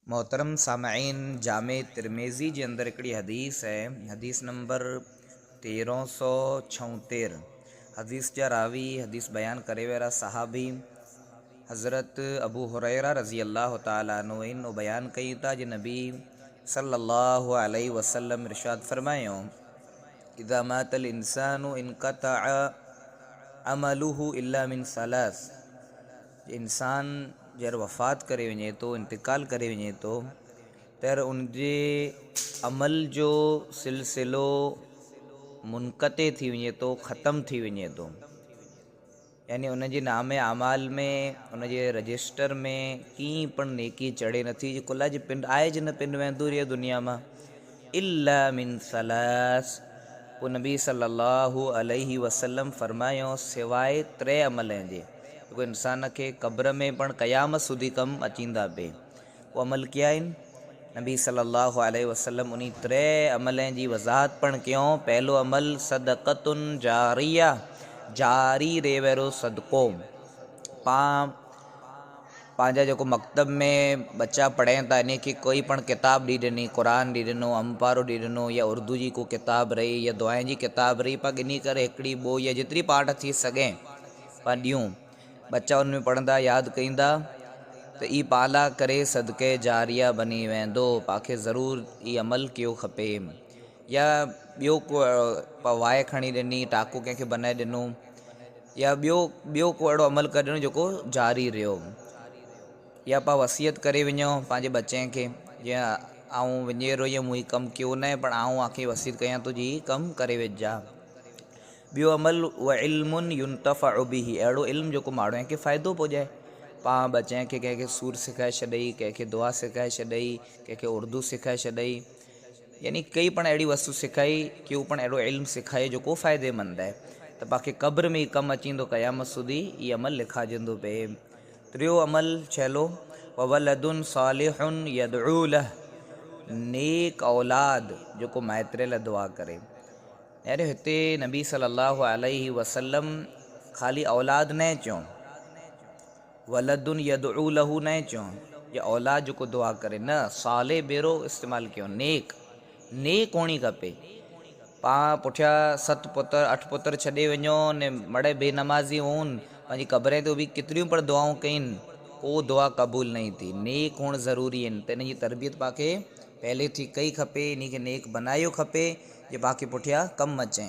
मोहतरम सामाइन जामे तिरमिज़ी जे अंदर हिकिड़ी हदीस है। हदीस नंबर 1376। हदीस जा रावी हदीस बयान करे वारा सहाबी हज़रत अबू हुरैरा रज़ी अल्लाह ताला अन्हु इन बयान कई था जे नबी सल्लल्लाहु अलैहि वसल्लम इरशाद फरमायो, इज़ा मातल इंसानु इनक़तअ अमलुहु इल्ला मिन सलास। इंसान जर वफ़ात करे वञे थो, इंतिकाल करे वञे थो, तर उनजे अमल जो सिलसिलो मुनक़ते थी वञे थो, ख़त्म थी वञे थो। यानी उनजे नामे अमाल में, उनजे रजिस्टर में की पण नेकी चढ़े नथी। कुल जे पिंड आहे जिन पिंड वेंदो रे दुनिया मां, इल्ला मिन सलास। पोइ नबी सल्लल्लाहु अलैहि वसल्लम फरमायो, सिवाय 3 अमल जे जेको इंसान खे क़ब्र में पण क़यामत सुधी कमु अचींदा पे। वो अमल क्या आहिनि? नबी सल्लल्लाहु अलैहि वसल्लम उन्हीं 3 अमल जी वज़ाहत पण कयूं। पहलो अमल सदक़तुन जारिया, जारी रेवेरो सदको। पंहिंजा जेको मकतब में बच्चा पढ़नि था, इन खे कोई पण किताब ॾी ॾिनी, क़ुरान ॾी ॾिनो, अम्पारो ॾी ॾिनो, या उर्दू जी को किताब रही, या दुआनि जी किताब रही, पाण ॻिनी करे हिकिड़ी ॿो या जेतिरी पाठ थी सघे पाण ॾियूं। बच्चा उन में पढ़ंदा, यादि कंदा, त ई पाला करे सदके जारिया बनी वेंदो। पाखे ज़रूरु ई अमल कयो खपे। या ॿियो को वाए खणी ॾिनी, टाको कंहिंखे बनाए ॾिनो, या ॿियो को अहिड़ो अमल करे ॾिनो जेको जारी रहियो। या पाण वसियत करे वञो पंहिंजे बच्चे खे, जीअं आऊं विञेरो या मूं ही कमु कयो न आहे, पर आऊं आखे वसियत कयां थो जी कमु करे वेझा। ॿियो अमल व इल्मुन युंतफ़अ बिही, अहिड़ो इल्मु जेको माण्हूअ खे फ़ाइदो पहुचाए। पाण बच्चे खे कंहिंखे सूर सिखाए छॾई, कंहिंखे दुआ सिखाए छॾई, कंहिंखे उर्दू सिखाए छॾई, यानी कई पण अहिड़ी वस्तु सिखाई, केहू पण अहिड़ो इल्मु सिखाए जेको फ़ाइदेमंद आहे, त पाखे क़ब्र में ई कमु अचींदो, क़यामत सुधी ई अमल लिखाइजंदो पए। टियों अमल छलो ववलदुन सालिहुन यदउ लह, नेक औलाद जेको माइत्र लाइ दुआ करे। यानी हिते नबी सल्लल्लाहु अलैहि वसल्लम ख़ाली औलाद न चयो, वलदुन यदउ लहू न चयो, या औलाद जेको दुआ करे न, साले बेरो इस्तेमालु कयो, नेक हुअणी खपे। पाण पुठियां 7 पुत्र 8 पुत्र छॾे वञो ने मड़े बेनमाज़ी हुन, पंहिंजी क़ब्र ते बि केतिरियूं पण दुआऊं कनि, को दुआ क़बूल नहीं थी। नेक हुअणु ज़रूरी आहिनि, त इन जी तरबियत पाखे पहले थी कई खपे, इन खे नेक बनायो खपे जे पाखे पुठियां कमु अचे।